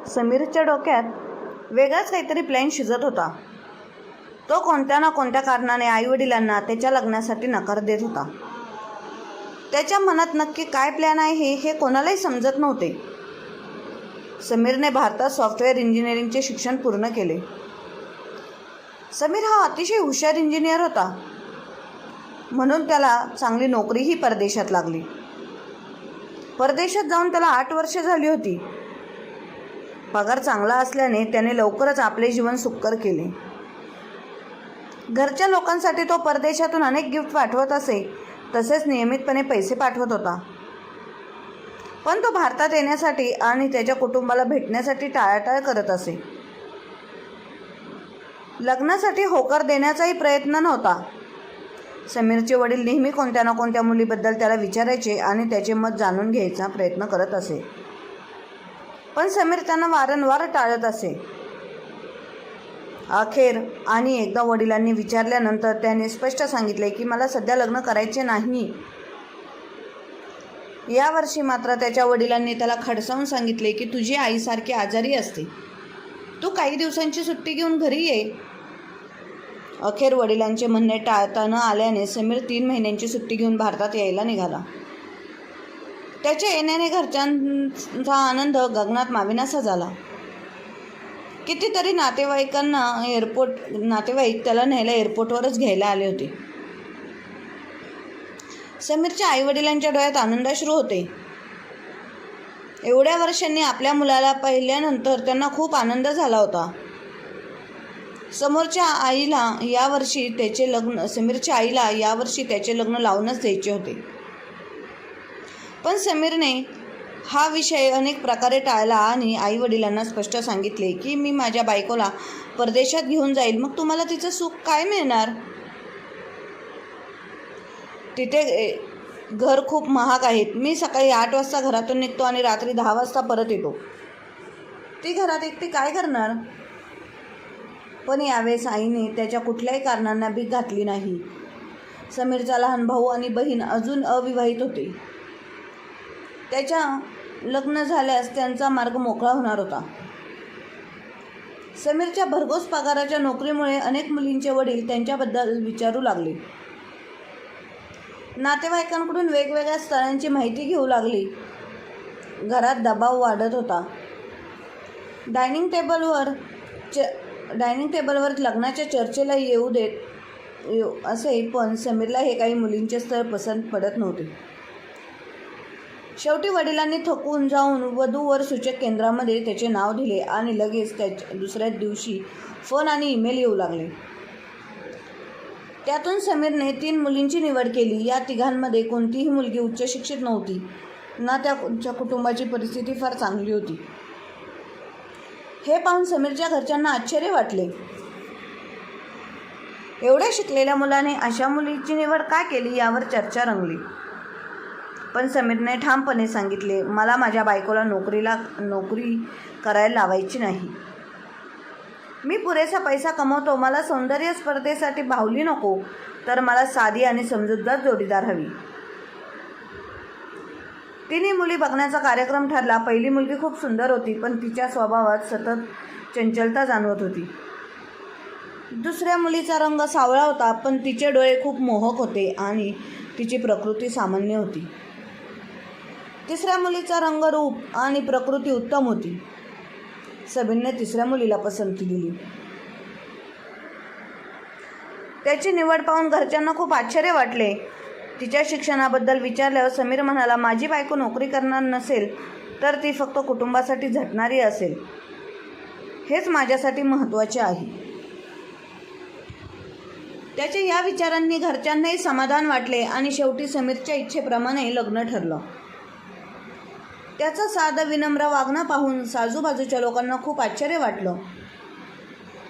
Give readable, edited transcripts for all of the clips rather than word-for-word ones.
समीरच्या डोक्यात वेगळाच काहीतरी प्लॅन शिजत होता. तो कोणत्या ना कोणत्या कारणाने आईवडिलांना त्याच्या लग्नासाठी नकार देत होता. त्याच्या मनात नक्की काय प्लॅन आहे हे कोणालाही समजत नव्हते. समीरने भारतात सॉफ्टवेअर इंजिनिअरिंगचे शिक्षण पूर्ण केले. समीर हा अतिशय हुशार इंजिनियर होता, म्हणून त्याला चांगली नोकरीही परदेशात लागली. परदेशात जाऊन त्याला 8 वर्षे झाली होती. पगार चांगला असल्याने त्याने लवकरच आपले जीवन सुखकर केले. घरच्या लोकांसाठी तो परदेशातून अनेक गिफ्ट पाठवत असे, तसेच नियमितपणे पैसे पाठवत होता. पण तो भारतात येण्यासाठी आणि त्याच्या कुटुंबाला भेटण्यासाठी टाळाटाळ करत असे. लग्नासाठी होकार देण्याचाही प्रयत्न नव्हता. समीरचे वडील नेहमी कोणत्या ना कोणत्या मुलीबद्दल त्याला विचारायचे आणि त्याचे मत जाणून घ्यायचा प्रयत्न करत असे, पण समीर त्यांना वारंवार टाळत असे. अखेर आणि एकदा वडिलांनी विचारल्यानंतर त्याने स्पष्ट सांगितले की मला सध्या लग्न करायचे नाही. यावर्षी मात्र त्याच्या वडिलांनी त्याला खडसावून सांगितले की तुझी आईसारखी आजारी असते, तू काही दिवसांची सुट्टी घेऊन घरी ये. अखेर वडिलांचे म्हणणे टाळता न आल्याने समीर 3 महिन्यांची सुट्टी घेऊन भारतात यायला निघाला. त्याच्या येण्याने घरच्यांचा आनंद गगनात मावेनासा झाला. कितीतरी नातेवाईक त्याला न्यायला एअरपोर्टवरच घ्यायला आले होते. समीरच्या आईवडिलांच्या डोळ्यात आनंदाश्रू होते. एवढ्या वर्षांनी आपल्या मुलाला पाहिल्यानंतर त्यांना खूप आनंद झाला होता. समीरच्या आईला यावर्षी त्याचे लग्न लावूनच द्यायचे होते. पण समीरने हा विषय अनेक प्रकारे टाळला आणि आईवडिलांना स्पष्ट सांगितले की मी माझ्या बायकोला परदेशात घेऊन जाईल, मग तुम्हाला तिचं सुख काय मिळणार? तिथे घर खूप महाग आहेत. मी सकाळी 8 वाजता घरातून निघतो आणि रात्री 10 वाजता परत येतो. ती घरात एकटी काय करणार? पण यावेळेस आईने त्याच्या कुठल्याही कारणांना भीक घातली नाही. समीरचा लहान भाऊ आणि बहीण अजून अविवाहित होते. त्याच्या लग्न झाल्यास त्यांचा मार्ग मोकळा होणार होता. समीरच्या भरघोस पगाराच्या नोकरीमुळे अनेक मुलींचे वडील त्यांच्याबद्दल विचारू लागले. नातेवाईकांकडून वेगवेगळ्या स्थळांची माहिती घेऊ लागली. घरात दबाव वाढत होता. डायनिंग टेबलवर लग्नाच्या चर्चेला येऊ देत असे, पण समीरला हे काही मुलींचे स्थळ पसंत पडत नव्हते. शेवटी वडिलांनी थकून जाऊन वधूवर सूचक केंद्रामध्ये त्याचे नाव दिले आणि लगेच दुसऱ्या दिवशी फोन आणि ईमेल येऊ लागले. त्यातून समीरने 3 मुलींची निवड केली. या तिघांमध्ये कोणतीही मुलगी उच्च शिक्षित नव्हती, ना त्यांच्या कुटुंबाची परिस्थिती फार चांगली होती. हे पाहून समीरच्या घरच्यांना आश्चर्य वाटले. एवढ्या शिकलेल्या मुलाने अशा मुलीची निवड का केली यावर चर्चा रंगली. पण समीरने ठामपणे सांगितले, मला माझ्या बायकोला नोकरी करायला लावायची नाही. मी पुरेसा पैसा कमवतो. मला सौंदर्य स्पर्धेसाठी बाहुली नको, तर मला साधी आणि समजूतदार जोडीदार हवी. 3 मुली बघण्याचा कार्यक्रम ठरला. पहिली मुलगी खूप सुंदर होती, पण तिच्या स्वभावात सतत चंचलता जाणवत होती. दुसऱ्या मुलीचा रंग सावळा होता, पण तिचे डोळे खूप मोहक होते आणि तिची प्रकृती सामान्य होती. तिसऱ्या मुलीचा रंग, रूप आणि प्रकृती उत्तम होती. समीरने तिसऱ्या मुलीला पसंती दिली. त्याची निवड पाहून घरच्यांना खूप आश्चर्य वाटले. तिच्या शिक्षणाबद्दल विचारल्यावर समीर म्हणाला, माझी बायको नोकरी करणार नसेल तर ती फक्त कुटुंबासाठी झटणारी असेल. हेच माझ्यासाठी महत्त्वाचे आहे. त्याच्या या विचारांनी घरच्यांनाही समाधान वाटले आणि शेवटी समीरच्या इच्छेप्रमाणे लग्न ठरलं. त्याचं साधं विनम्र वागणं पाहून आजूबाजूच्या लोकांना खूप आश्चर्य वाटलं.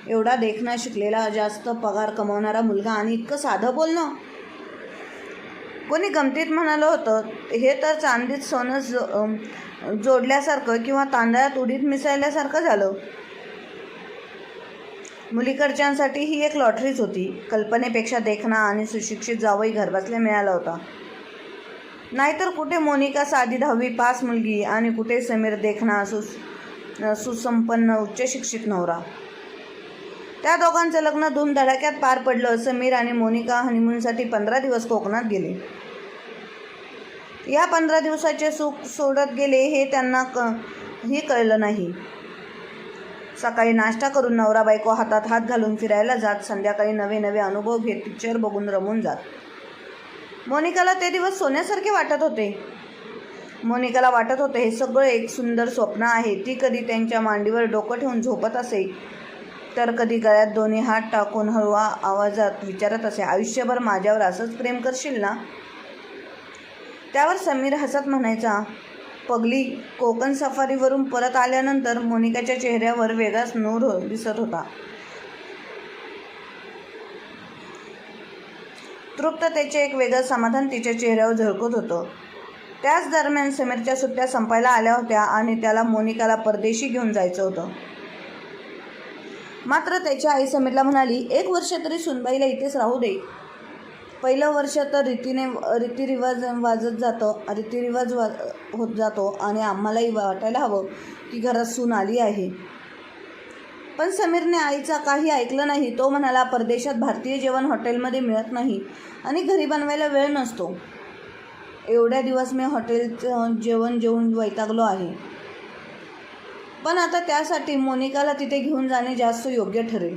एवढा देखणा, शिकलेला, जास्त पगार कमवणारा मुलगा आणि इतकं साधं बोलणं. कोणी गमतीत म्हणालं होतं, हे तर चांदीत सोनं जोडल्यासारखं किंवा तांदळात उडीद मिसळल्यासारखं झालं. मुलीकडच्यांसाठी ही एक लॉटरीच होती. कल्पनेपेक्षा देखणा आणि सुशिक्षित जावई घरबसल्या मिळाला होता. नाहीतर कुठे मोनिका साधी 10वी पास मुलगी आणि कुठे समीर देखणा सुसंपन्न उच्च शिक्षित नवरा. त्या दोघांचं लग्न धूमधडाक्यात पार पडलं. समीर आणि मोनिका हनीमूनसाठी 15 दिवस कोकणात गेले. या 15 दिवसाचे सुख सोडत गेले हे त्यांना ही कळलं नाही. सकाळी नाश्ता करून नवरा बायको हातात हात घालून फिरायला जात, संध्याकाळी नवे नवे अनुभव घेत पिक्चर बघून रमून जात. मोनिकाला ते दिवस सोन्यासारखे वाटत होते. मोनिकाला वाटत होते हे सगळं एक सुंदर स्वप्न आहे. ती कधी त्यांच्या मांडीवर डोकं ठेवून झोपत असे, तर कधी गळ्यात दोन्ही हात टाकून हळवा आवाजात विचारत असे, आयुष्यभर माझ्यावर असंच प्रेम करशील ना? त्यावर समीर हसत म्हणायचा, पगली. कोकण सफारीवरून परत आल्यानंतर मोनिकाच्या चेहऱ्यावर वेगळाच नूर दिसत होता. तृप्ततेचे एक वेगळं समाधान तिच्या चेहऱ्यावर झळकत होतं. त्याच दरम्यान समीरच्या सुट्ट्या संपायला आल्या होत्या आणि त्याला मोनिकाला परदेशी घेऊन जायचं होतं. मात्र त्याची आई समीरला म्हणाली, 1 वर्ष तरी सुनबाईला इथेच राहू दे. पहिलं वर्ष तर रीतिरिवाज होत जातो आणि आम्हालाही वाटायला हवं की घरात सून आली आहे. पण समीरने आईचा काही ऐकलं नाही. तो म्हणाला, परदेशात भारतीय जेवण हॉटेलमध्ये मिळत नाही आणि घरी बनवायला वेळ नसतो. एवढ्या दिवस मी हॉटेलचं जेवण जेवून वैतागलो आहे. पण आता त्यासाठी मोनिकाला तिथे घेऊन जाणे जास्त योग्य ठरेल.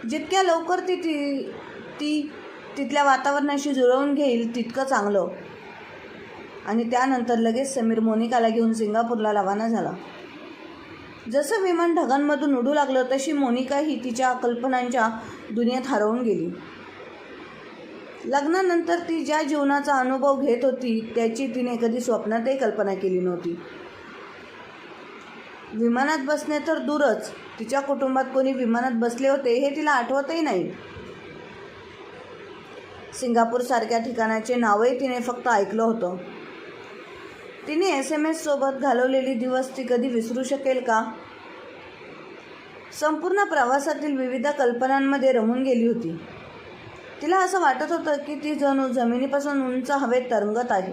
जितक्या लवकर ती तिथल्या वातावरणाशी जुळवून घेईल तितकं चांगलं. आणि त्यानंतर लगेच समीर मोनिकाला घेऊन सिंगापूरला रवाना झाला. जसं विमान ढगांमधून उडू लागलं तशी मोनिकाही तिच्या कल्पनांच्या दुनियेत हरवून गेली. लग्नानंतर ती ज्या जीवनाचा अनुभव घेत होती त्याची तिने कधी स्वप्नातही कल्पना केली नव्हती. विमानात बसणे तर दूरच, तिच्या कुटुंबात कोणी विमानात बसले होते हे तिला आठवतही नाही. सिंगापूरसारख्या ठिकाणाचे नावही तिने फक्त ऐकलं होतं. तिने SMS सोबत घालवलेली दिवस ती कधी विसरू शकेल का? संपूर्ण प्रवासातील विविध कल्पनांमध्ये रमून गेली होती. तिला असं वाटत होतं की ती जणू जमिनीपासून उंच हवेत तरंगत आहे.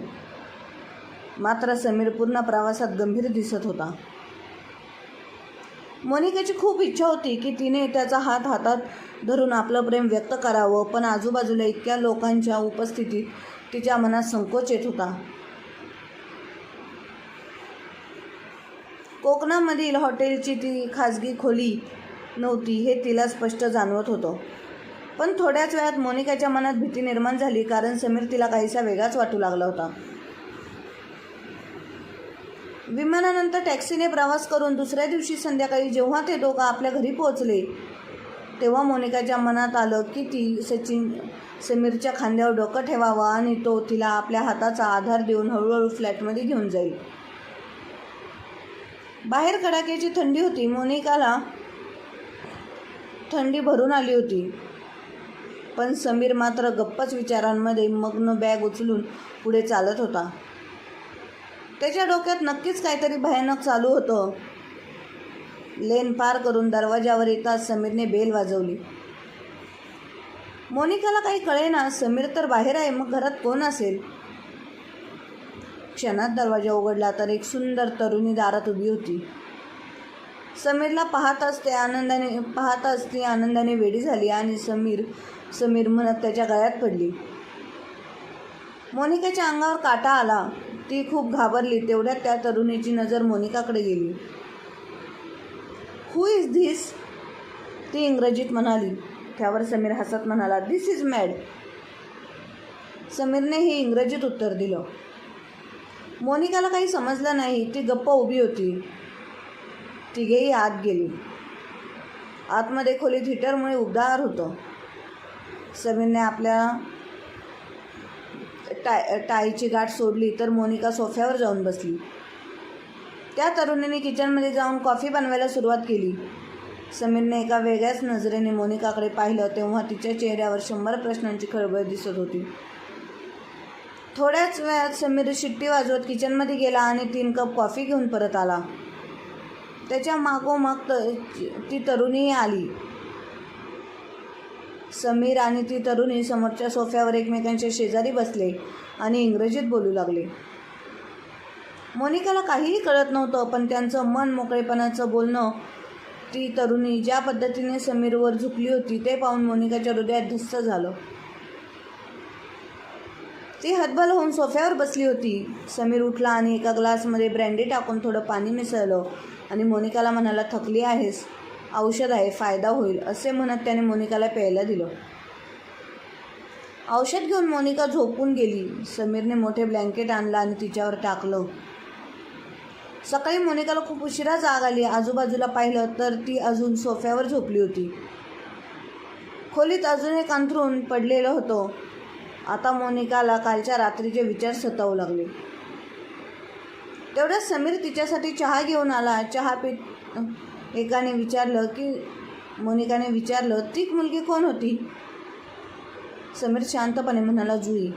मात्र समीर पूर्ण प्रवासात गंभीर दिसत होता. मोनिकाची खूप इच्छा होती की तिने त्याचा हात हातात धरून आपलं प्रेम व्यक्त करावं, पण आजूबाजूला इतक्या लोकांच्या उपस्थितीत तिच्या मनात संकोच येत होता. कोकणामधील हॉटेलची ती खाजगी खोली नव्हती हे तिला स्पष्ट जाणवत होतं. पण थोड्याच वेळात मोनिकाच्या मनात भीती निर्माण झाली, कारण समीर तिला काहीसा वेगळाच वाटू लागला होता. विमानानंतर टॅक्सीने प्रवास करून दुसऱ्या दिवशी संध्याकाळी जेव्हा ते दोघं आपल्या घरी पोहोचले तेव्हा मोनिकाच्या मनात आलं की ती समीरच्या खांद्यावर डोकं ठेवावं आणि तो तिला आपल्या हाताचा आधार देऊन हळूहळू फ्लॅटमध्ये घेऊन जाईल. बाहेर कडाक्याची थंडी होती. मोनिकाला थंडी भरून आली होती. पण समीर मात्र गप्पच विचारांमध्ये मग्न बॅग उचलून पुढे चालत होता. त्याच्या डोक्यात नक्कीच काहीतरी भयानक चालू होतं. लेन पार करून दरवाजावर येताच समीरने बेल वाजवली. मोनिकाला काही कळेना. समीर तर बाहेर आहे, मग घरात कोण असेल? क्षणात दरवाजा उघडला तर एक सुंदर तरुणी दारात उभी होती. समीरला पाहताच ती आनंदाने वेडी झाली आणि समीर म्हणत त्याच्या गळ्यात पडली. मोनिकाच्या अंगावर काटा आला. ती खूप घाबरली. तेवढ्यात त्या तरुणीची नजर मोनिकाकडे गेली. Who is this? ती इंग्रजीत म्हणाली. त्यावर समीर हसत म्हणाला, दिस इज मॅड. समीरनेही इंग्रजीत उत्तर दिलं. मोनिकाला काही समजलं नाही. ती गप्प उभी होती. तिघेही आत गेली. आतमध्ये खोलीत हिटरमुळे उबदार होतं. समीरने आपल्या टाईची गाठ सोडली तर मोनिका सोफ्यावर जाऊन बसली. त्या तरुणीने किचनमध्ये जाऊन कॉफी बनवायला सुरुवात केली. समीरने एका वेगळ्याच नजरेने मोनिकाकडे पाहिलं तेव्हा तिच्या चेहऱ्यावर 100 प्रश्नांची खळबळ दिसत होती. थोड्याच वेळात समीर शिट्टी वाजवत किचनमध्ये गेला आणि 3 कप कॉफी घेऊन परत आला. त्याच्या मागोमाग ती तरुणीही आली. समीर आणि ती तरुणी समोरच्या सोफ्यावर एकमेकांच्या शेजारी बसले आणि इंग्रजीत बोलू लागले. मोनिकाला काहीही कळत नव्हतं, पण त्यांचं मन मोकळेपणाचं बोलणं, ती तरुणी ज्या पद्धतीने समीरवर झुकली होती ते पाहून मोनिकाच्या हृदयात धस्स झालं. ती हतबल होऊन सोफ्यावर बसली होती. समीर उठला आणि एका ग्लासमध्ये ब्रँडी टाकून थोडं पाणी मिसळलं आणि मोनिकाला म्हणाला, थकली आहेस, औषध आहे, फायदा होईल, असे म्हणत त्याने मोनिकाला प्यायला दिलं. औषध घेऊन मोनिका झोपून गेली. समीरने मोठे ब्लँकेट आणलं आणि तिच्यावर टाकलं. सकाळी मोनिकाला खूप उशिरा जाग आली. आजूबाजूला पाहिलं तर ती अजून सोफ्यावर झोपली होती. खोलीत अजून एक अंथरूण पडलेलं होतं. आता मोनिकाला कालच्या रात्रीचे विचार सतावू लागले. तेवढ्यात समीर तिच्यासाठी चहा घेऊन आला. चहा पीत मोनिकाने विचारलं, ती मुलगी कोण होती? समीर शांतपणे म्हणाला, जुई.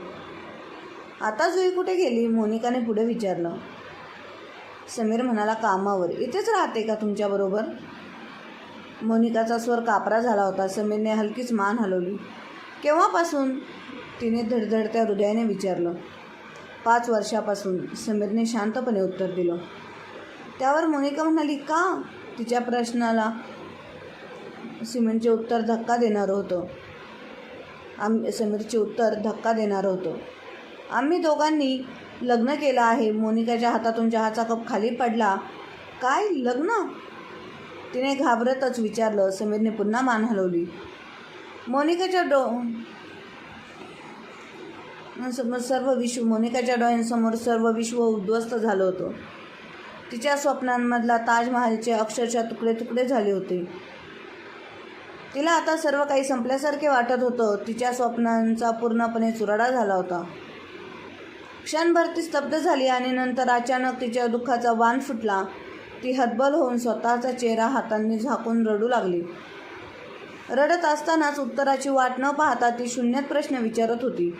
आता जुई कुठे गेली? मोनिकाने पुढे विचारलं. समीर म्हणाला, कामावर. इथेच राहते का तुमच्याबरोबर? मोनिकाचा स्वर कापरा झाला होता. समीरने हलकीच मान हलवली. केव्हापासून? तिने धडधडत्या हृदयाने विचारलं. 5 वर्षापासून, समीरने शांतपणे उत्तर दिलं. त्यावर मोनिका म्हणाली, का? तिच्या प्रश्नाला समीरचे उत्तर धक्का देणारं होतं. आम्ही दोघांनी लग्न केलं आहे. मोनिकाच्या हातातून चहाचा कप खाली पडला. काय, लग्न? तिने घाबरतच विचारलं. समीरने पुन्हा मान हलवली. मोनिकाच्या डोळ्यांसमोर सर्व विश्व उद्ध्वस्त झालं होतं. तिच्या स्वप्नांमधला ताजमहालचे अक्षरशः तुकडे तुकडे झाले होते. तिला आता सर्व काही संपल्यासारखे वाटत होतं. तिच्या स्वप्नांचा पूर्णपणे चुराडा झाला होता. क्षणभर ती स्तब्ध झाली आणि नंतर अचानक तिच्या दुःखाचा वाण फुटला. ती हतबल होऊन स्वतःचा चेहरा हातांनी झाकून रडू लागली. रडत असतानाच उत्तराची वाट न पाहता ती शून्यात प्रश्न विचारत होती.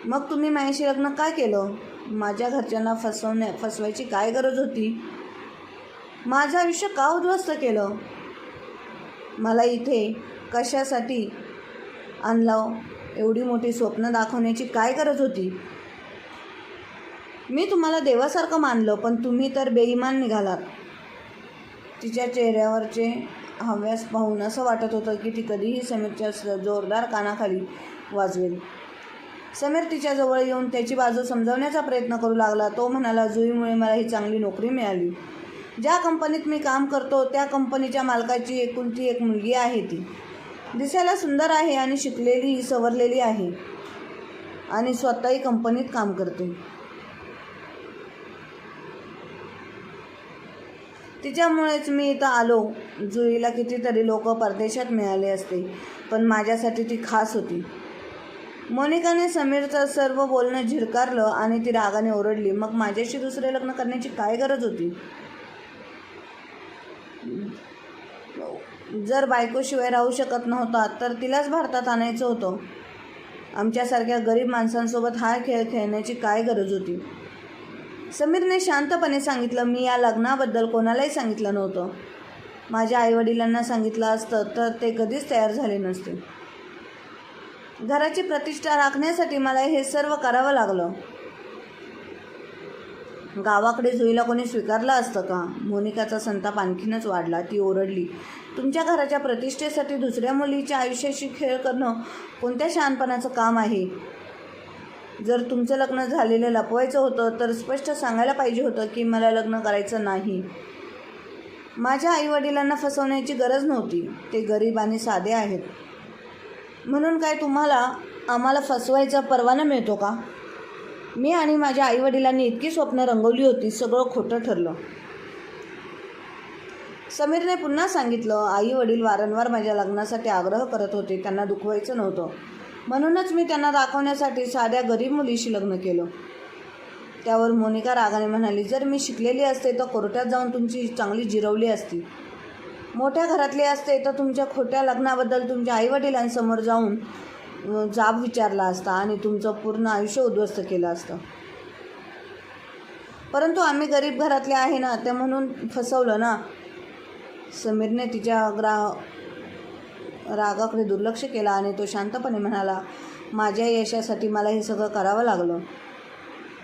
मग तुम्ही माझ्याशी लग्न काय केलं? माझ्या घरच्यांना फसवायची काय गरज होती? माझं आयुष्य का उद्ध्वस्त केलं? मला इथे कशासाठी आणलं? एवढी मोठी स्वप्न दाखवण्याची काय गरज होती? मी तुम्हाला देवासारखं मानलं, पण तुम्ही तर बेईमान निघालात. तिच्या चेहऱ्यावरचे हव्यास पाहून असं वाटत होतं की ती कधीही समीरच्या जोरदार कानाखाली वाजवेल. समीर तिच्याजवळ येऊन त्याची बाजू समजावण्याचा प्रयत्न करू लागला. तो म्हणाला, जुईमुळे मला ही चांगली नोकरी मिळाली. ज्या कंपनीत मी काम करतो त्या कंपनीच्या मालकाची एकुलती एक मुलगी आहे. ती दिसायला सुंदर आहे आणि शिकलेली, सवरलेली आहे आणि स्वतःही कंपनीत काम करते. तिच्यामुळेच मी इथं आलो. जुईला कितीतरी लोक परदेशात मिळाले असते, पण माझ्यासाठी ती खास होती. मोनिकाने समीरचं सर्व बोलणं झिडकारलं आणि ती रागाने ओरडली, मग माझ्याशी दुसरे लग्न करण्याची काय गरज होती? जर बायकोशिवाय राहू शकत नव्हता तर तिलाच भारतात आणायचं होतं. आमच्यासारख्या गरीब माणसांसोबत हा खेळ खेळण्याची काय गरज होती? समीरने शांतपणे सांगितलं, मी या लग्नाबद्दल कोणालाही सांगितलं नव्हतं. माझ्या आईवडिलांना सांगितलं असतं तर ते कधीच तयार झाले नसते. घराची प्रतिष्ठा राखण्यासाठी मला हे सर्व करावं लागलं. गावाकडे जुईला कोणी स्वीकारलं असतं का? मोनिकाचा संताप आणखीनच वाढला. ती ओरडली, तुमच्या घराच्या प्रतिष्ठेसाठी दुसऱ्या मुलीच्या आयुष्याशी खेळ करणं कोणत्या शहाणपणाचं काम आहे? जर तुमचं लग्न झालेलं लपवायचं होतं तर स्पष्ट सांगायला पाहिजे होतं की मला लग्न करायचं नाही. माझ्या आईवडिलांना फसवण्याची गरज नव्हती. ते गरीब आणि साधे आहेत. म्हणून काय आम्हाला फसवायचा परवाना मिळतो का? मी आणि माझ्या आईवडिलांनी इतकी स्वप्न रंगवली होती, सगळं खोटं ठरलं. समीरने पुन्हा सांगितलं, आईवडील वारंवार माझ्या लग्नासाठी आग्रह करत होते. त्यांना दुखवायचं नव्हतं, म्हणूनच मी त्यांना दाखवण्यासाठी साध्या गरीब मुलीशी लग्न केलं. त्यावर मोनिका रागाने म्हणाली, जर मी शिकलेली असते तर कोर्टात जाऊन तुमची चांगली जिरवली असती. मोठ्या घरातले असते तर तुमच्या खोट्या लग्नाबद्दल तुमच्या आईवडिलांसमोर जाऊन जाब विचारला असता आणि तुमचं पूर्ण आयुष्य उद्ध्वस्त केलं असतं. परंतु आम्ही गरीब घरातले आहे ना, ते म्हणून फसवलं ना. समीरने तिच्या रागाकडे दुर्लक्ष केलं आणि तो शांतपणे म्हणाला, माझ्या यशासाठी मला हे सगळं करावं लागलं.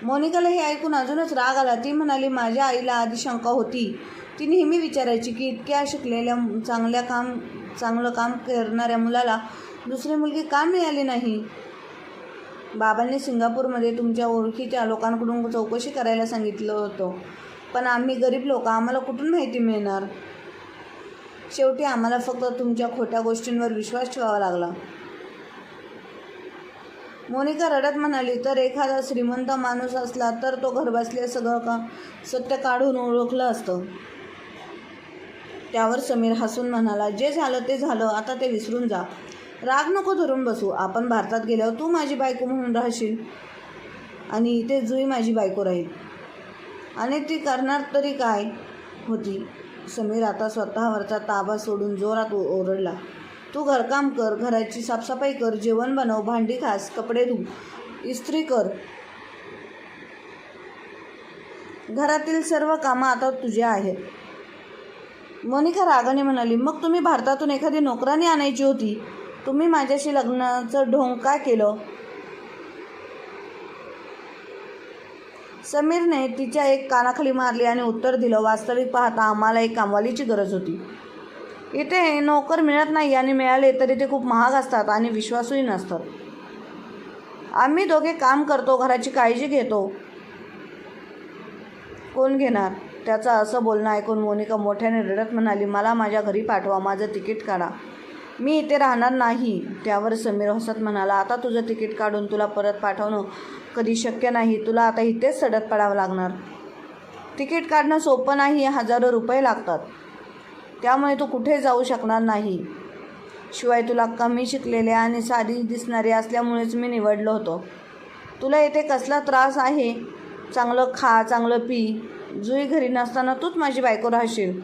मोनिकाला हे ऐकून अजूनच राग आला. ती म्हणाली, माझ्या आईला आधी शंका होती. ती नेहमी विचारायची की इतक्या शिकलेल्या चांगलं काम करणाऱ्या मुलाला दुसरी मुलगी का मिळाली नाही. बाबांनी सिंगापूरमध्ये तुमच्या ओळखीच्या लोकांकडून चौकशी करायला सांगितलं होतं, पण आम्ही गरीब लोक, आम्हाला कुठून माहिती मिळणार. शेवटी आम्हाला फक्त तुमच्या खोट्या गोष्टींवर विश्वास ठेवावा लागला. मोनिका रडत म्हणाली, तर एखादा श्रीमंत माणूस असला तर तो घरबसल्या सगळं सत्य काढून ओळखलं असतं. त्यावर समीर हसून म्हणाला, जे झालं ते झालं, आता ते विसरून जा. राग नको धरून बसू. आपण भारतात गेल्यावर तू माझी बायको म्हणून राहशील आणि इथे जुई माझी बायको राहील. आणि ती करणार तरी काय होती. समीर आता स्वतःवरचा ताबा सोडून जोरात ओरडला, तू घरकाम कर, घराची साफसफाई कर, जेवण बनव, भांडी घास, कपडे धु, इस्त्री कर. घरातील सर्व कामं आता तुझ्या आहेत. मोनिका रागाने म्हणाली, मग तुम्ही भारतातून एखादी नोकरानी आणायची होती. तुम्ही माझ्याशी लग्नाचं ढोंग का केलं. समीरने तिच्या एक कानाखाली मारली आणि उत्तर दिलं, वास्तविक पाहता आम्हाला एक कामवालीची गरज होती. इथे नोकर मिळत नाही आणि मिळाले तरी ते खूप महाग असतात आणि विश्वासूही नसतात. आम्ही दोघे काम करतो, घराची काळजी घेतो. कोण घेणार. त्याचं असं बोलणं ऐकून मोनिका मोठ्याने रडत म्हणाली, मला माझ्या घरी पाठवा, माझं तिकीट काढा, मी इथे राहणार नाही. त्यावर समीर हसत म्हणाला, आता तुझं तिकीट काढून तुला परत पाठवणं कधी शक्य नाही. तुला आता इथेच सडत पडावं लागणार. तिकीट काढणं सोपं नाही, हजारो रुपये लागतात. त्यामुळे तू कुठे जाऊ शकणार नाही. शिवाय तुला कमी शिकलेले आणि साधी दिसणारी असल्यामुळेच मी निवडलं होतं. तुला इथे कसला त्रास आहे. चांगलं खा, चांगलं पी. जुई घरी नसताना तूच माझी बायको राहशील.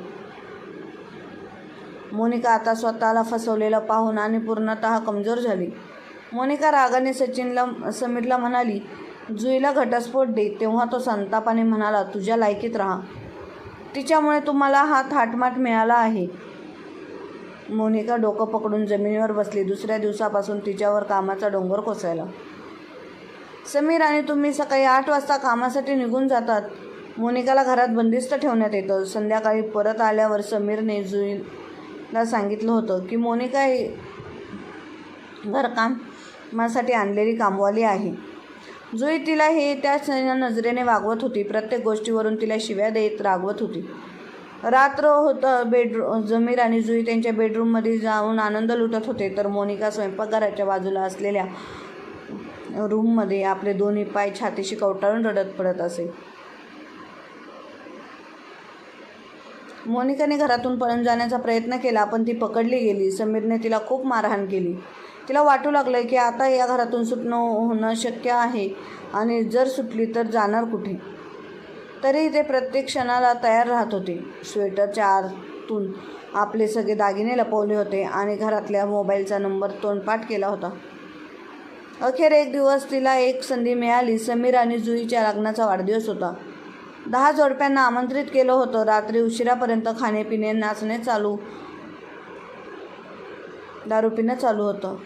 मोनिका आता स्वतःला फसवलेलं पाहून आणि पूर्णतः कमजोर झाली. मोनिका रागाने समीरला म्हणाली, जुईला घटस्फोट दे. तेव्हा तो संतापाने म्हणाला, तुझ्या लायकीत राहा. तिच्यामुळे तुम्हाला हा थाटमाट मिळाला आहे. मोनिका डोकं पकडून जमिनीवर बसली. दुसऱ्या दिवसापासून तिच्यावर कामाचा डोंगर कोसळला. समीर आणि तुम्ही सकाळी 8 वाजता कामासाठी निघून जातात. मोनिकाला घरात बंदिस्त ठेवण्यात येतं. संध्याकाळी परत आल्यावर समीरने जुईला सांगितलं होतं की मोनिका घरकामासाठी आणलेली कामवाली आहे. जुई तिला त्याच नजरेने वागवत होती. प्रत्येक गोष्टीवरून तिला शिव्या देत रागवत होती. रात्र होतं. समीर आणि जुई त्यांच्या बेडरूममध्ये जाऊन आनंद लुटत होते, तर मोनिका स्वयंपाकघराच्या बाजूला असलेल्या रूममध्ये आपले दोन्ही पाय छातीशी कवटाळून रडत पडत असे. मोनिकाने घरातून पळून जाण्याचा प्रयत्न केला, पण ती पकडली गेली. समीरने तिला खूप मारहाण केली. तिला वाटू लागलं की आता या घरातून सुटणं होणं शक्य आहे आणि जर सुटली तर जाणार कुठे. तरी ते प्रत्येक क्षणाला तयार राहत होते. स्वेटरच्या आतून आपले सगळे दागिने लपवले होते आणि घरातल्या मोबाईलचा नंबर तोंडपाठ केला होता. अखेर एक दिवस तिला एक संधी मिळाली. समीर आणि जुईच्या लग्नाचा वाढदिवस होता. 10 जोडप्यांना आमंत्रित केलं होतं. रात्री उशिरापर्यंत खाणेपिणे, नाचणे चालू, दारू पिणं चालू होतं.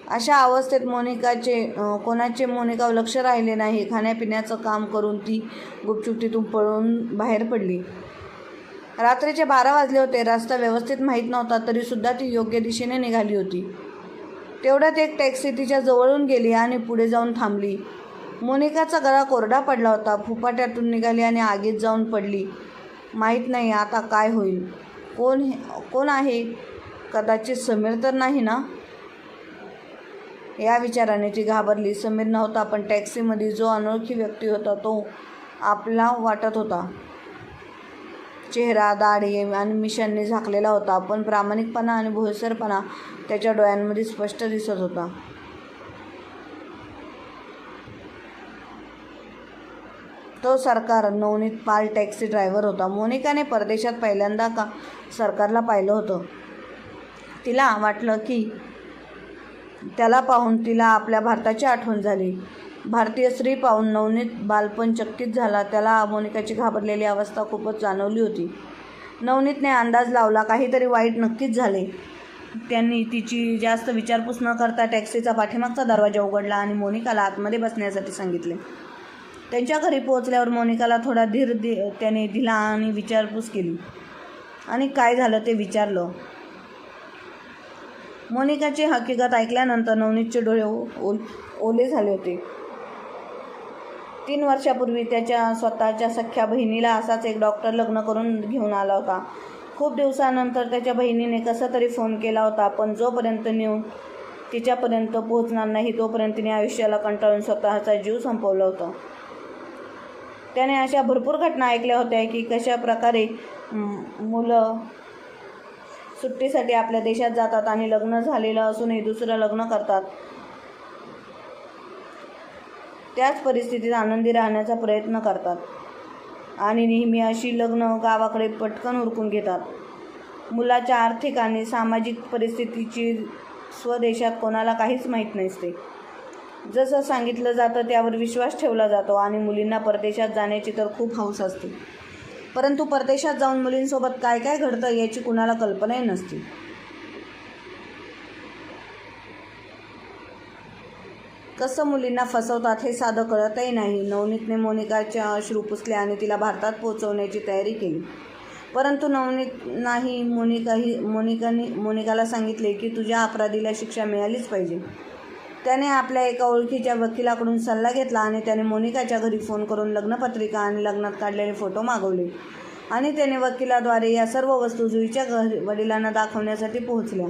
अशा अवस्थेत कोणाचे मोनिकावर लक्ष राहिले नाही. खाण्यापिण्याचं काम करून ती गुपचूप तिथून पळून बाहेर पडली. रात्रीचे 12 वाजले होते. रस्ता व्यवस्थित माहीत नव्हता, तरीसुद्धा ती योग्य दिशेने निघाली होती. तेवढ्यात एक टॅक्सी तिच्या जवळून गेली आणि पुढे जाऊन थांबली. मोनिकाचा गळा कोरडा पडला होता. फुफाट्यातून निघाली आणि आगीत जाऊन पडली. माहीत नाही आता काय होईल. कोण आहे. कदाचित समीर तर नाही ना. या विचाराने ती घाबरली. समीर नव्हता, पण टॅक्सीमध्ये जो अनोळखी व्यक्ती होता तो आपला वाटत होता. चेहरा दाढी आणि मिशांनी झाकलेला होता, पण प्रामाणिकपणा आणि भोळसरपणा त्याच्या डोळ्यांमध्ये स्पष्ट दिसत होता. तो सरकार नवनीत पाल टॅक्सी ड्रायव्हर होता. मोनिकाने परदेशात पहिल्यांदा सरकारला पाहिलं होतं. तिला वाटलं की त्याला पाहून तिला आपल्या भारताची आठवण झाली. भारतीय स्त्री पाहून नवनीत बालपण चकित झाला. त्याला मोनिकाची घाबरलेली अवस्था खूपच जाणवली होती. नवनीतने अंदाज लावला काहीतरी वाईट नक्कीच झाले. त्यांनी तिची जास्त विचारपूस न करता टॅक्सीचा पाठीमागचा दरवाजा उघडला आणि मोनिकाला आतमध्ये बसण्यासाठी सांगितले. त्यांच्या घरी पोहोचल्यावर मोनिकाला थोडा धीर त्याने दिला आणि विचारपूस केली आणि काय झालं ते विचारलं. मोनिकाची हकीकत ऐकल्यानंतर नवनीतचे डोळे ओले झाले होते. 3 वर्षापूर्वी त्याच्या स्वतःच्या सख्ख्या बहिणीला असाच एक डॉक्टर लग्न करून घेऊन आला होता. खूप दिवसानंतर त्याच्या बहिणीने कसा तरी फोन केला होता, पण जोपर्यंत नेऊन तिच्यापर्यंत पोहोचणार नाही तोपर्यंत तिने आयुष्याला कंटाळून स्वतःचा जीव संपवला होता. त्याने अशा भरपूर घटना ऐकल्या होत्या की कशा प्रकारे मुलं सुट्टीसाठी आपल्या देशात जातात आणि लग्न झालेलं असूनही दुसरं लग्न करतात. त्याच परिस्थितीत आनंदी राहण्याचा प्रयत्न करतात आणि नेहमी अशी लग्न गावाकडे पटकन उरकून घेतात. मुलाच्या आर्थिक आणि सामाजिक परिस्थितीची स्वदेशात कोणाला काहीच माहीत नसते. जसं सांगितलं जातं त्यावर विश्वास ठेवला जातो आणि मुलींना परदेशात जाण्याची तर खूप हौस असते, परंतु परदेशात जाऊन मुलींसोबत काय काय घडतं याची कुणाला कल्पनाही नसते. कसं मुलींना फसवतात हे साधं कळतही नाही. नवनीतने मोनिकाच्या अश्रू पुसले आणि तिला भारतात पोहोचवण्याची तयारी केली, परंतु नवनीत नाही मोनिकाला सांगितले की तुझ्या अपराधीला शिक्षा मिळालीच पाहिजे. त्याने आपल्या एका ओळखीच्या वकिलाकडून सल्ला घेतला आणि त्याने मोनिकाच्या घरी फोन करून लग्नपत्रिका आणि लग्नात काढलेले फोटो मागवले आणि त्याने वकिलाद्वारे या सर्व वस्तू जुईच्या वडिलांना दाखवण्यासाठी पोहोचल्या.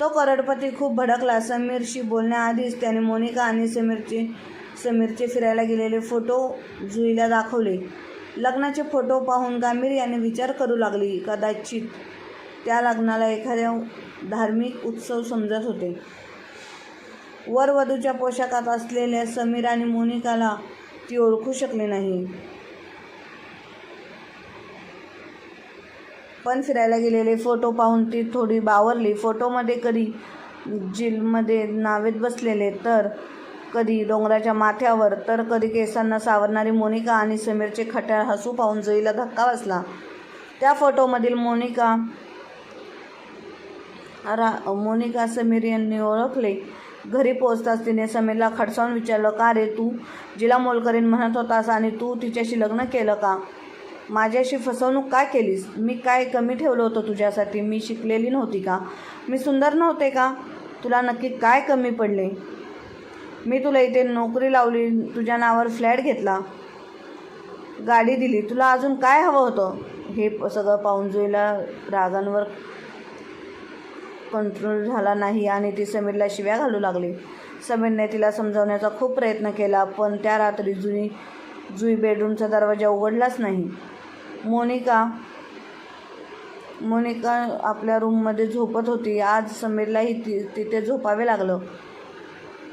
तो करोडपती खूप भडकला. समीरशी बोलण्याआधीच त्याने मोनिका आणि समीरचे फिरायला गेलेले फोटो जुईला दाखवले. लग्नाचे फोटो पाहून गांभीर्याने विचार करू लागली. कदाचित त्या लग्नाला एखाद्या धार्मिक उत्सव समजत होते. वरवधूच्या पोशाखात असलेल्या समीर आणि मोनिकाला ती ओळखू शकली नाही, पण फिरायला गेलेले फोटो पाहून ती थोडी बावरली. फोटोमध्ये कधी जेलमध्ये नावेत बसलेले, तर कधी डोंगराच्या माथ्यावर, तर कधी केसांना सावरणारी मोनिका आणि समीरचे खट्याळ हसू पाहून जुईला धक्का बसला. त्या फोटोमधील मोनिका समीर यांनी ओळखले. घरी पोहोचताच तिने समीरला खडसावून विचारलं, का रे, तू जिला मोलकरीण म्हणत होतास आणि तू तिच्याशी लग्न केलं का? माझ्याशी फसवणूक का केलीस? मी काय कमी ठेवलं होतं तुझ्यासाठी? मी शिकलेली नव्हती का? मी सुंदर नव्हते का? तुला नक्की काय कमी पडले? मी तुला इथे नोकरी लावली, तुझ्या नावावर फ्लॅट घेतला, गाडी दिली, तुला अजून काय हवं होतं? हे सगळं पाहून जुईला रागांवर कंट्रोल झाला नाही आणि ती समीरला शिव्या घालू लागली. समीरने तिला समजावण्याचा खूप प्रयत्न केला, पण त्या रात्री जुई बेडरूमचा दरवाजा उघडलाच नाही. मोनिका आपल्या रूममध्ये झोपत होती. आज समीरलाही तिथे झोपावे लागलं.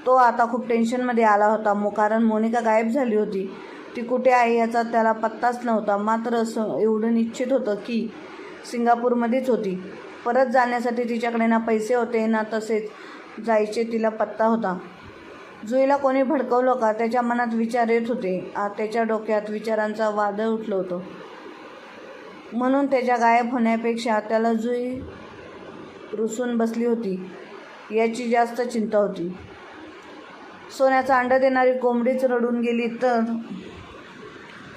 तो आता खूप टेन्शनमध्ये आला होता, कारण मोनिका गायब झाली होती. ती कुठे आहे याचा त्याला पत्ताच नव्हता. मात्र एवढं निश्चित होतं की सिंगापूरमध्येच होती. परत जाण्यासाठी तिच्याकडे ना पैसे होते ना तसेच जायचे तिला पत्ता होता. जुईला कोणी भडकवलं का त्याच्या मनात विचार येत होते. त्याच्या डोक्यात विचारांचा वादळ उठलं होतं. म्हणून त्याच्या गायब होण्यापेक्षा त्याला जुई रुसून बसली होती याची जास्त चिंता होती. सोन्याचा अंडा देणारी कोंबडीच रडून गेली तर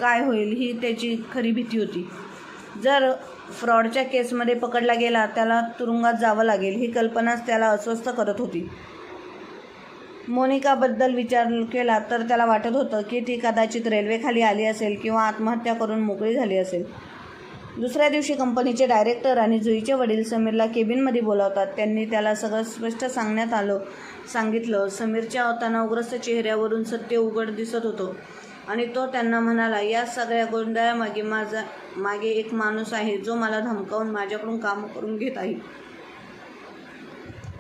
काय होईल ही त्याची खरी भीती होती. जर फ्रॉडच्या केसमध्ये पकडला गेला त्याला तुरुंगात जावं लागेल ही कल्पनाच त्याला अस्वस्थ करत होती. मोनिकाबद्दल विचार केला तर त्याला वाटत होतं की ती कदाचित रेल्वेखाली आली असेल किंवा आत्महत्या करून मोकळी झाली असेल. दुसऱ्या दिवशी कंपनीचे डायरेक्टर आणि जुईचे वडील समीरला केबिनमध्ये बोलावतात. त्यांनी त्याला सगळं स्पष्ट सांगितलं. समीरच्या तणावग्रस्त चेहऱ्यावरून सत्य उघड दिसत होतं आणि तो त्यांना म्हणाला, या सगळ्या गोंधळामागे मागे एक माणूस आहे जो मला धमकावून माझ्याकडून काम करून घेत आहे.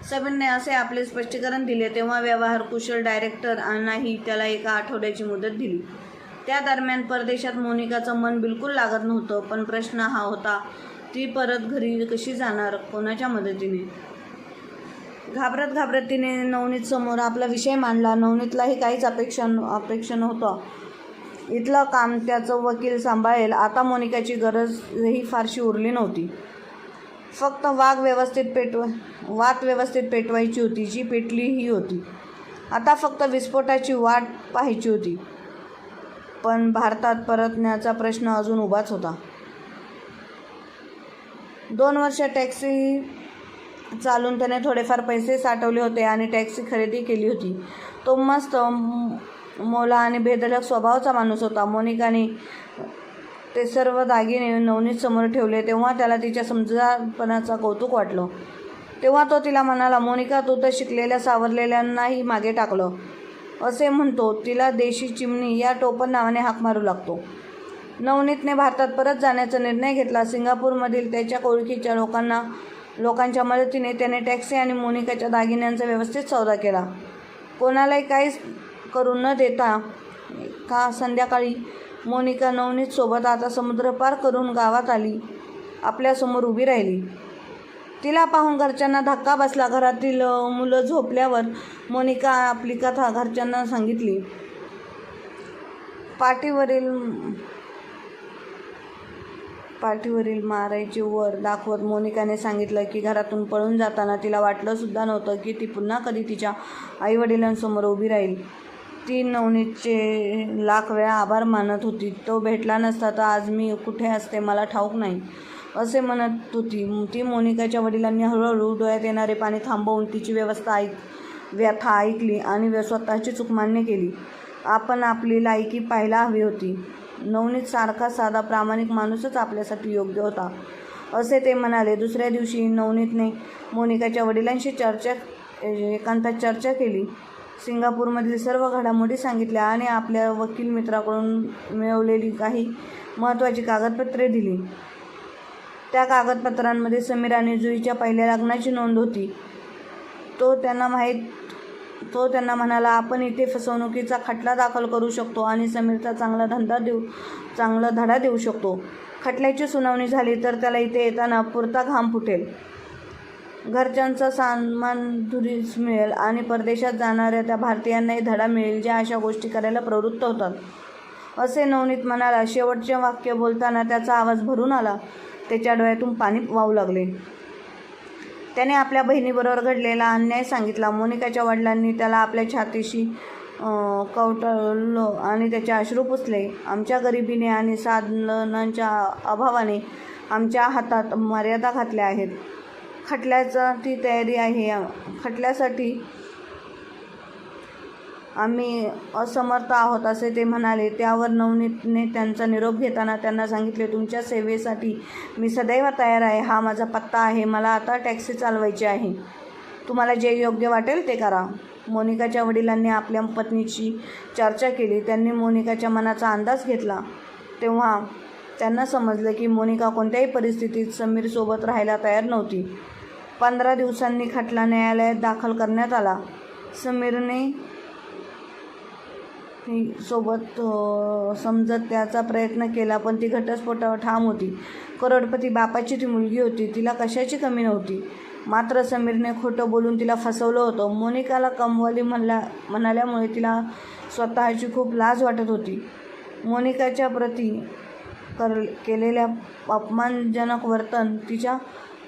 समीरने असे आपले स्पष्टीकरण दिले तेव्हा व्यवहार कुशल डायरेक्टरांनाही त्याला एका आठवड्याची मुदत दिली. त्या दरम्यान परदेशात मोनिकाचं मन बिलकुल लागत नव्हतं. पण प्रश्न हा होता, ती परत घरी कशी जाणार, कोणाच्या मदतीने? घाबरत तिने नवनीतसमोर आपला विषय मांडला. नवनीतलाही काहीच अपेक्षा नव्हतं. इथलं काम त्याचं वकील सांभाळेल. आता मोनिकाची गरजही फारशी उरली नव्हती. फक्त वाद व्यवस्थित पेटवायची होती, जी पेटलीही होती. आता फक्त विस्फोटाची वाट पाहायची होती. पण भारतात परतण्याचा प्रश्न अजून उभाच होता. 2 वर्ष टॅक्सी चालून त्याने थोडेफार पैसे साठवले होते आणि टॅक्सी खरेदी केली होती. तो मस्त मोला आणि बेधडक स्वभावाचा माणूस होता. मोनिकाने ते सर्व दागिने नवनीत समोर ठेवले तेव्हा त्याला तिच्या समजदारपणाचं कौतुक वाटलं. तेव्हा तो तिला म्हणाला, मोनिका, तू तर शिकलेल्या सावरलेल्यांनाही मागे टाकलं. असे म्हणतो तिला देशी चिमणी या टोपण नावाने हाक मारू लागतो. नवनीतने भारतात परत जाण्याचा निर्णय घेतला. सिंगापूरमधील त्याच्या ओळखीच्या लोकांच्या मदतीने त्याने टॅक्सी आणि मोनिकाच्या दागिन्यांचा व्यवस्थित सौदा केला. कोणालाही काहीच करू न देता संध्याकाळी मोनिका नवनीतसोबत आता समुद्र पार करून गावात आली. आपल्यासमोर उभी राहिली. तिला पाहून घरच्यांना धक्का बसला. घरातील मुलं झोपल्यावर मोनिका आपली कथा घरच्यांना सांगितली. पाठीवरील मारायचे वर दाखवत मोनिकाने सांगितलं की घरातून पळून जाताना तिला वाटलं सुद्धा नव्हतं की ती पुन्हा कधी तिच्या आईवडिलांसमोर उभी राहील. ती नवनीतचे लाख वेळा आभार मानत होती. तो भेटला नसता तर आज मी कुठे असते मला ठाऊक नाही, असे म्हणत होती ती. मोनिकाच्या वडिलांनी हळूहळू डोळ्यात येणारे पाणी थांबवून तिची व्यथा ऐकली आणि स्वतःची चूक मान्य केली. आपण आपली लायकी पाहायला हवी होती. नवनीत सारखा साधा प्रामाणिक माणूसच आपल्यासाठी योग्य होता, असे ते म्हणाले. दुसऱ्या दिवशी नवनीतने मोनिकाच्या वडिलांशी एकांतात चर्चा केली. सिंगापूरमधील सर्व घडामोडी सांगितल्या आणि आपल्या वकील मित्राकडून मिळवलेली काही महत्त्वाची कागदपत्रे दिली. त्या कागदपत्रांमध्ये समीर आणि जुईच्या पहिल्या लग्नाची नोंद होती. तो त्यांना म्हणाला, आपण इथे फसवणुकीचा खटला दाखल करू शकतो आणि समीरचा चांगला धडा देऊ शकतो. खटल्याची सुनावणी झाली तर त्याला इथे येताना पुरता घाम फुटेल, घरच्यांचा सन्मान दुरीस मिळेल आणि परदेशात जाणाऱ्या त्या भारतीयांनाही धडा मिळेल जे अशा गोष्टी करायला प्रवृत्त होतात, असे नवनीत म्हणाला. शेवटचे वाक्य बोलताना त्याचा आवाज भरून आला. त्याच्या डोळ्यातून पाणी वाहू लागले. त्याने आपल्या बहिणीबरोबर घडलेला अन्याय सांगितला. मोनिकाच्या वडिलांनी त्याला आपल्या छातीशी कवटळलं आणि त्याचे अश्रू पुसले. आमच्या गरिबीने आणि साधनांच्या अभावाने आमच्या हातात मर्यादा घातल्या आहेत. खटल्यासाठी तयारी आहे. खटल्यासाठी आम्ही असमर्थ आहोत, असे ते म्हणाले. त्यावर नवनीतने त्यांचा निरोप घेताना त्यांना सांगितले, तुमच्या सेवेसाठी मी सदैव तयार आहे. हा माझा पत्ता आहे. मला आता टॅक्सी चालवायची आहे. तुम्हाला जे योग्य वाटेल ते करा. मोनिकाच्या वडिलांनी आपल्या पत्नीची चर्चा केली. त्यांनी मोनिकाच्या मनाचा अंदाज घेतला. तेव्हा त्यांना समजलं की मोनिका कोणत्याही परिस्थितीत समीरसोबत राहायला तयार नव्हती. 15 दिवसांनी खटला न्यायालयात दाखल करण्यात आला. समीरने सोबत समजत त्याचा प्रयत्न केला, पण ती घटस्फोटावर ठाम होती. करोडपती बापाची ती मुलगी होती. तिला कशाची कमी नव्हती. मात्र समीरने खोटं बोलून तिला फसवलं होतं. मोनिकाला कमवाली म्हणाल्यामुळे तिला स्वतःची खूप लाज वाटत होती. मोनिकाच्या प्रती केलेल्या अपमानजनक वर्तन तिच्या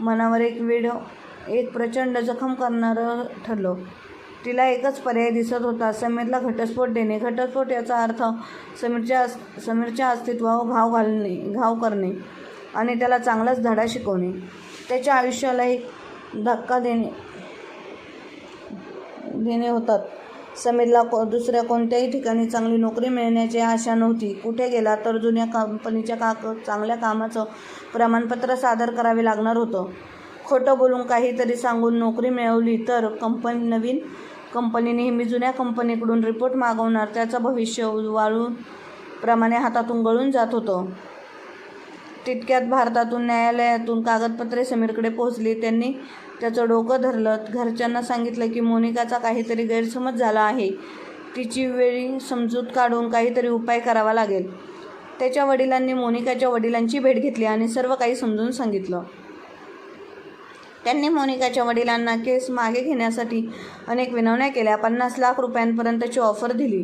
मनावर एक प्रचंड जखम करणारं ठरलं. तिला एकच पर्याय दिसत होता, समीरला घटस्फोट देणे. घटस्फोट याचा अर्थ समीरच्या अस्तित्वावर घाव करणे आणि त्याला चांगलाच धडा शिकवणे. त्याच्या आयुष्याला एक धक्का देणे होतात. समीरला दुसऱ्या कोणत्याही ठिकाणी चांगली नोकरी मिळण्याची आशा नव्हती. कुठे गेला तर जुन्या कंपनीच्या चांगल्या कामाचं प्रमाणपत्र सादर करावे लागणार होतं. खोटं बोलून काहीतरी सांगून नोकरी मिळवली तर नवीन कंपनी नेहमी जुन्या कंपनीकडून रिपोर्ट मागवणार. त्याचं भविष्य वाळूप्रमाणे हातातून गळून जात होतं. तितक्यात भारतातून न्यायालयातून कागदपत्रे समीरकडे पोहोचली. त्यांनी त्याचं डोकं धरलं. घरच्यांना सांगितलं की मोनिकाचा काहीतरी गैरसमज झाला आहे. तिची वेळी समजूत काढून काहीतरी उपाय करावा लागेल. त्याच्या वडिलांनी मोनिकाच्या वडिलांची भेट घेतली आणि सर्व काही समजून सांगितलं. त्यांनी मोनिकाच्या वडिलांना केस मागे घेण्यासाठी अनेक विनवण्या केल्या. 50 लाख रुपयांपर्यंतची ऑफर दिली.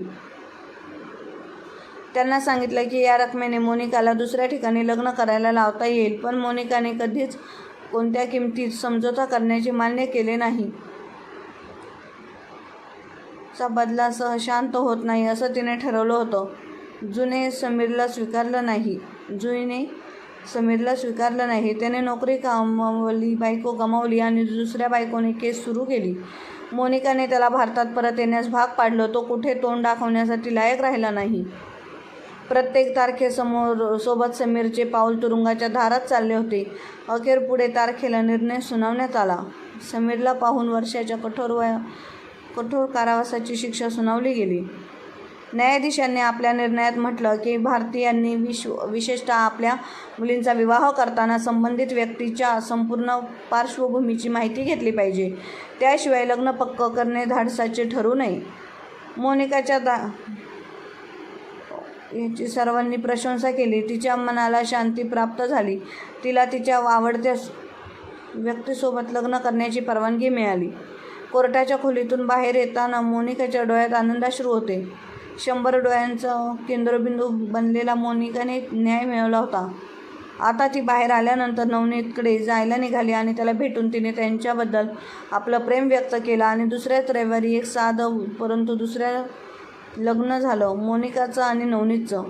त्यांना सांगितलं की या रकमेने मोनिकाला दुसऱ्या ठिकाणी लग्न करायला लावता येईल. पण मोनिकाने कधीच कोणत्या किमतीत समझोता करण्याचे मान्य केले नाही. चा बदला सह शांत होत नाही असं तिने ठरवलं होतं. जुने समीरला स्वीकारलं नाही. त्याने नोकरी गमावली, बायको गमावली आणि दुसऱ्या बायकोने केस सुरू केली. मोनिकाने त्याला भारतात परत येण्यास भाग पाडलं. तो कुठे तोंड दाखवण्यासाठी लायक राहिला नाही. प्रत्येक तारखेसोबत समीरचे पाऊल तुरुंगाच्या दारात चालले होते. अखेर पुढे तारखेला निर्णय सुनावण्यात आला. समीरला पाहून वर्षाच्या कठोर कारावासाची शिक्षा सुनावली गेली. न्यायाधीशांनी आपल्या निर्णयात म्हटलं की भारतीयांनी विशेषतः आपल्या मुलींचा विवाह करताना संबंधित व्यक्तीच्या संपूर्ण पार्श्वभूमीची माहिती घेतली पाहिजे. त्याशिवाय लग्न पक्क करणे धाडसाचे ठरू नये. मोनिकाच्या याची सर्वांनी प्रशंसा केली. तिच्या मनाला शांती प्राप्त झाली. तिला तिच्या आवडत्या व्यक्तीसोबत लग्न करण्याची परवानगी मिळाली. कोर्टाच्या खोलीतून बाहेर येताना मोनिकाच्या डोळ्यात आनंदाश्रू होते. 100 डोळ्यांचा केंद्रबिंदू बनलेला मोनिकाने न्याय मिळवला होता. आता ती बाहेर आल्यानंतर नवनीतकडे जायला निघाली आणि त्याला भेटून तिने त्यांच्याबद्दल आपलं प्रेम व्यक्त केलं आणि दुसऱ्याच रविवारी एक साधं परंतु दुसऱ्या लग्न झालं, मोनिकाचं आणि नवनीतचं.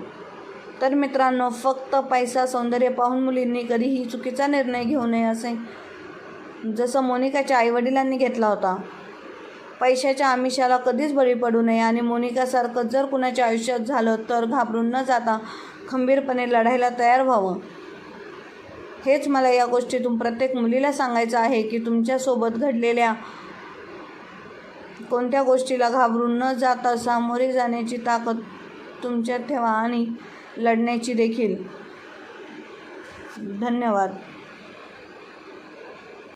तर मित्रांनो, फक्त पैसा सौंदर्य पाहून मुलींनी कधीही चुकीचा निर्णय घेऊ नये, असे जसं मोनिकाच्या आईवडिलांनी घेतला होता. पैशाच्या आमिषाला कधीच बळी पडू नये आणि मोनिकासारखं जर कुणाच्या आयुष्यात झालं तर घाबरून न जाता खंबीरपणे लढायला तयार व्हावं. हेच मला या गोष्टीतून प्रत्येक मुलीला सांगायचं आहे की तुमच्यासोबत घडलेल्या कोणत्या गोष्टीला घाबरून न जाता सामोरे जाण्याची ताकद तुमच्यात ठेवा आणि लढण्याची देखील. धन्यवाद.